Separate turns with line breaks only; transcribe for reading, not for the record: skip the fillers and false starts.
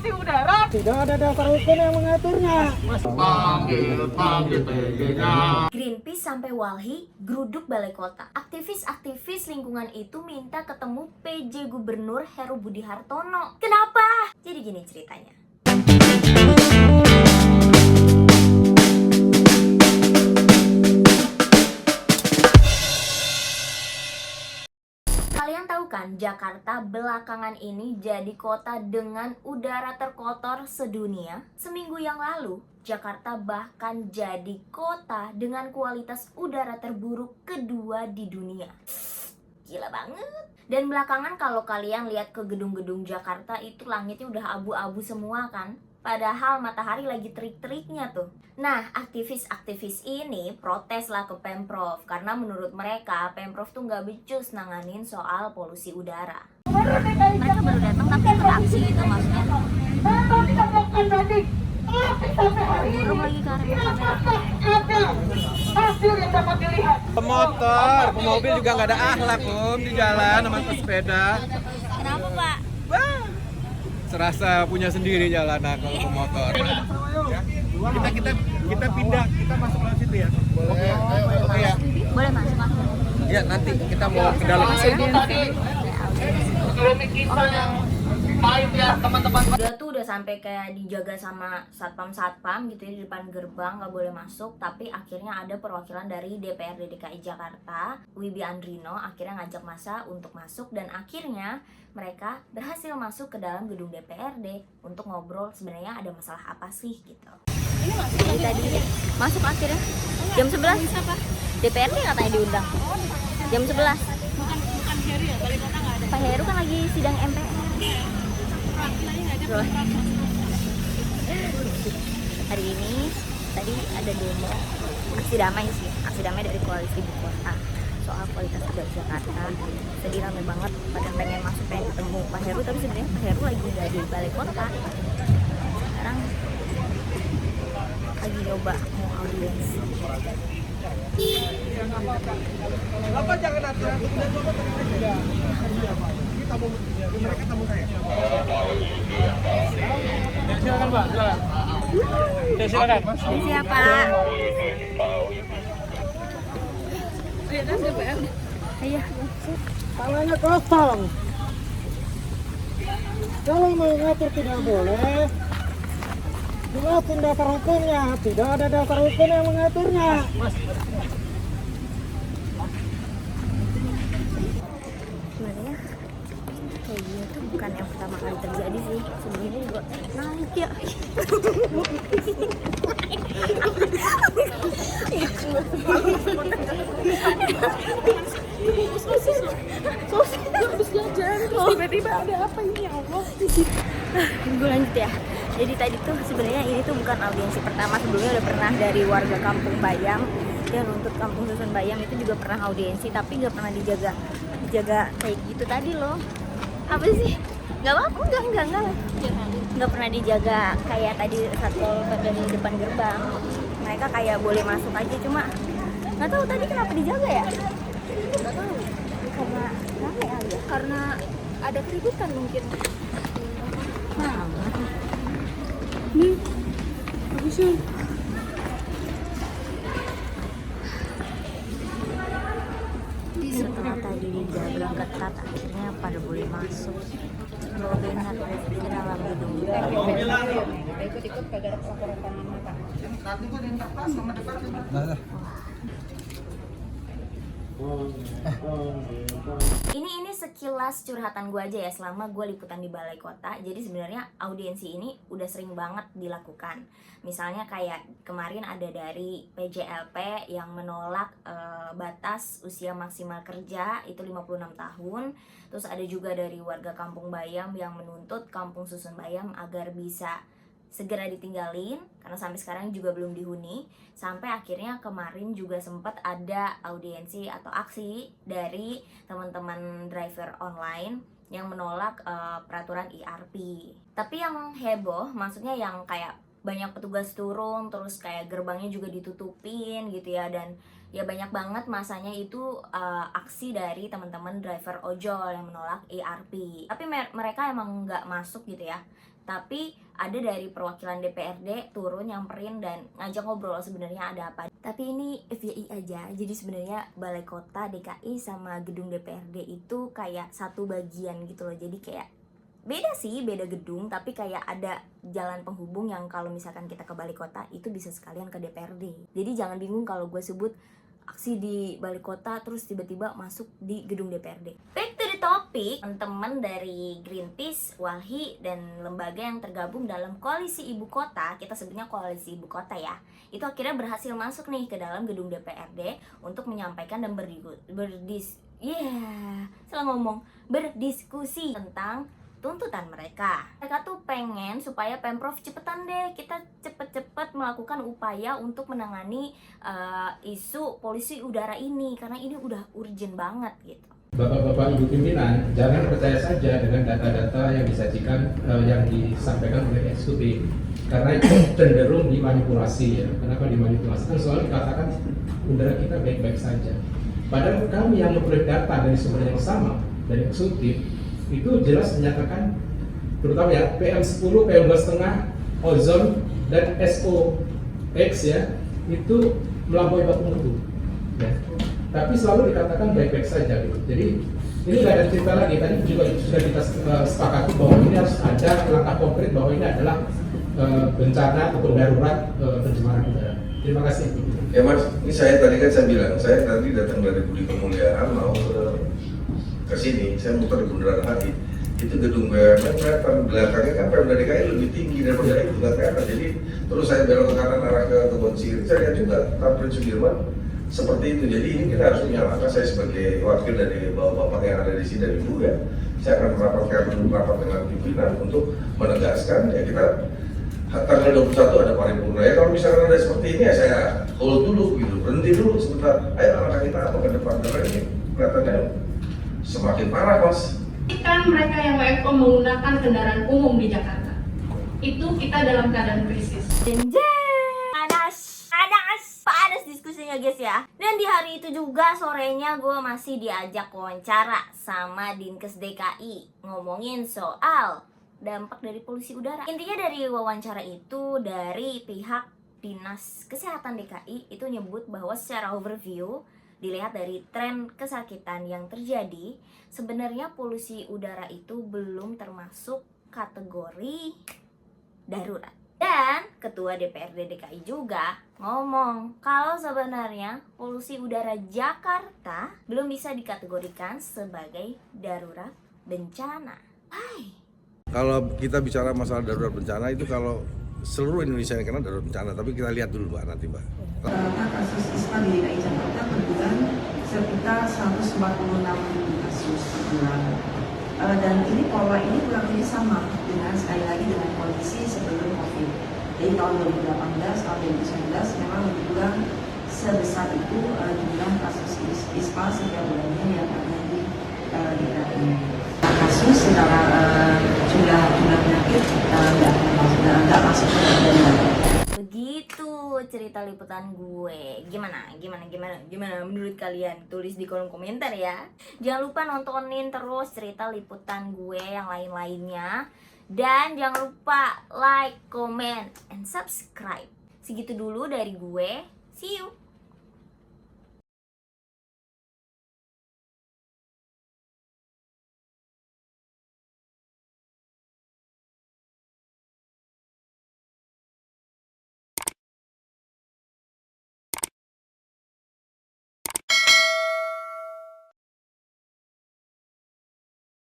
polusi udara.
Tidak ada dasar hukum yang mengaturnya.
Panggil PJ-nya.
Greenpeace sampai Walhi geruduk balai kota. Aktivis-aktivis lingkungan itu minta ketemu PJ Gubernur Heru Budi Hartono. Kenapa? Jadi gini ceritanya. Kalian tahu kan, Jakarta belakangan ini jadi kota dengan udara terkotor sedunia. Seminggu yang lalu, Jakarta bahkan jadi kota dengan kualitas udara terburuk kedua di dunia. Gila banget. Dan belakangan kalau kalian lihat ke gedung-gedung Jakarta itu langitnya udah abu-abu semua kan. Padahal matahari lagi terik-teriknya tuh. Nah, aktivis-aktivis ini protes lah ke Pemprov. Karena menurut mereka, Pemprov tuh nggak becus nanganin soal polusi udara. Mereka baru datang tapi beraksi gitu maksudnya. Burung lagi ke arah kamera.
Pemotor, pemobil juga nggak ada akhlak di jalan sama pesepeda.
Kenapa, Pak?
Serasa punya sendiri jalan kalau pemotor. Kita pindah, kita masuk lewat situ ya. Oke ya.
Boleh masuk, Pak?
Ya nanti kita mau ke dalam.
Udah sampai kayak dijaga sama satpam gitu ya di depan gerbang, nggak boleh masuk. Tapi akhirnya ada perwakilan dari DPRD DKI Jakarta, Wibi Andrino, akhirnya ngajak massa untuk masuk. Dan akhirnya mereka berhasil masuk ke dalam gedung DPRD untuk ngobrol sebenarnya ada masalah apa sih gitu. Ini tadi masuk akhirnya jam 11 DPRD katanya diundang jam 11. Bukan Heru ya, balik kota nggak ada. Pak Heru kan lagi sidang MPR. Hari ini tadi ada demo aksi damai dari koalisi ibu kota soal kualitas udara Jakarta. Jadi ramai banget pada pengen masuk, pengen ketemu Pak Heru, tapi sebenarnya Pak Heru lagi nggak di balai kota. Sekarang lagi nyoba mau audiensi.
Bapak jangan aturan. Mereka tamu saya. Silakan Pak, silakan. Silakan.
Siapa? Iya.
Tangannya kosong. Kalau mengatur tidak boleh. Jelasin dasar hukumnya. Tidak ada dasar hukum yang mengaturnya.
Sebenarnya kayak gini tuh bukan yang pertama kali terjadi sih. Sebelumnya juga naik ya.
Tiba-tiba ada apa ini ya Allah?
Gue lanjut ya. Jadi tadi tuh sebenarnya ini tuh bukan audiensi pertama. Sebelumnya udah pernah dari warga Kampung Bayam dan untuk Kampung Susun Bayam itu juga pernah audiensi, tapi nggak pernah dijaga kayak gitu tadi loh. Apa sih? Nggak apa? Nggak pernah dijaga kayak tadi satpol dari depan gerbang. Mereka kayak boleh masuk aja, cuma nggak tahu tadi kenapa dijaga ya? Nggak tahu. Karena kenapa ya?
Karena ada keributan mungkin.
Nah,
Nih, bagusnya.
setelah tadi dijaga ketat, akhirnya pada boleh masuk. Bawa banner ke dalam gedung.
Ikut-ikut kagak ada laporan mata.
Ini sekilas curhatan gue aja ya selama gue liputan di balai kota. Jadi sebenarnya audiensi ini udah sering banget dilakukan. Misalnya kayak kemarin ada dari PJLP yang menolak batas usia maksimal kerja itu 56 tahun. Terus ada juga dari warga Kampung Bayam yang menuntut Kampung Susun Bayam agar bisa segera ditinggalin karena sampai sekarang juga belum dihuni. Sampai akhirnya kemarin juga sempat ada audiensi atau aksi dari teman-teman driver online yang menolak peraturan IRP. Tapi yang heboh, maksudnya yang kayak banyak petugas turun, terus kayak gerbangnya juga ditutupin gitu ya, dan Ya banyak banget masanya itu aksi dari teman-teman driver ojol yang menolak ERP. Tapi mereka emang nggak masuk gitu ya. Tapi ada dari perwakilan DPRD turun nyamperin dan ngajak ngobrol sebenarnya ada apa. Tapi ini FYI aja. Jadi sebenarnya Balai Kota DKI sama gedung DPRD itu kayak satu bagian gitu loh. Jadi kayak beda sih, beda gedung, tapi kayak ada jalan penghubung yang kalau misalkan kita ke Balai Kota itu bisa sekalian ke DPRD. Jadi jangan bingung kalau gue sebut aksi di Balai Kota terus tiba-tiba masuk di gedung DPRD. Back to the topic, teman-teman dari Greenpeace, Walhi, dan lembaga yang tergabung dalam koalisi ibu kota, kita sebutnya koalisi ibu kota ya, itu akhirnya berhasil masuk nih ke dalam gedung DPRD untuk menyampaikan dan berdiskusi tentang tuntutan mereka. Mereka tuh pengen supaya Pemprov cepetan deh, kita cepet-cepet melakukan upaya untuk menangani isu polusi udara ini, karena ini udah urgent banget gitu.
Bapak-bapak Ibu pimpinan, jangan percaya saja dengan data-data yang disajikan, yang disampaikan oleh eksekutif, karena itu cenderung dimanipulasi ya. Kenapa dimanipulasi? Kan selalu dikatakan udara kita baik-baik saja. Padahal kami yang memperoleh data dari sumber yang sama dari eksekutif itu jelas menyatakan, terutama ya PM10, PM2,5, ozon dan SOx ya itu melampaui baku mutu. Ya. Tapi selalu dikatakan baik-baik saja gitu. Jadi ini nggak ada cerita lagi. Tadi juga sudah kita sepakati bahwa ini harus ada langkah konkret bahwa ini adalah bencana atau darurat pencemaran udara. Terima kasih.
Ya Mas, ini saya tadi kan saya bilang, saya tadi datang dari Budi Kemuliaan mau ke sini, saya muter di Bundaran HI. Itu gedung BUMN kelihatan, belakangnya kan Pemda DKI lebih tinggi daripada itu, nggak kelihatan. Jadi terus saya belok ke kanan arah ke Kebon Sirih, saya lihat juga Tamrin Sudirman seperti itu. Jadi ini kita harus punya langkah. Saya sebagai wakil dari bapak-bapak yang ada di sini dari dulu ya, saya akan rapat dengan pimpinan untuk menegaskan ya kita tanggal 21 ada paripurna ya. Kalau misalkan ada seperti ini ya saya hold dulu gitu, berhenti dulu sebentar. Ayo langkah kita apa ke depan, karena ini kelihatannya semakin parah Mas.
Kan mereka yang WFO menggunakan kendaraan umum di Jakarta. Itu kita dalam keadaan krisis.
Panas diskusinya guys ya. Dan di hari itu juga sorenya gue masih diajak wawancara sama Dinkes DKI ngomongin soal dampak dari polusi udara. Intinya dari wawancara itu dari pihak Dinas Kesehatan DKI itu nyebut bahwa secara overview dilihat dari tren kesakitan yang terjadi, sebenarnya polusi udara itu belum termasuk kategori darurat. Dan Ketua DPRD DKI juga ngomong kalau sebenarnya polusi udara Jakarta belum bisa dikategorikan sebagai darurat bencana. Hai.
Kalau kita bicara masalah darurat bencana itu kalau seluruh Indonesia yang kena darurat bencana, tapi kita lihat dulu Mbak nanti Mbak.
Kasus ISPA di DKI Jakarta per bulan sekitar 146 kasus per bulan. Dan ini pola ini kurang lebih sama dengan sekali lagi dengan kondisi sebelum COVID. Jadi tahun 2018 tahun 2019 memang lebih kurang sebesar itu jumlah kasus ISPA setiap bulannya yang ada di DKI. Kasus secara jumlah penyakit nggak masuk ke dalam.
Begitu cerita liputan gue. Gimana menurut kalian? Tulis di kolom komentar ya. Jangan lupa nontonin terus cerita liputan gue yang lain-lainnya. Dan jangan lupa like, comment, and subscribe. Segitu dulu dari gue. See you.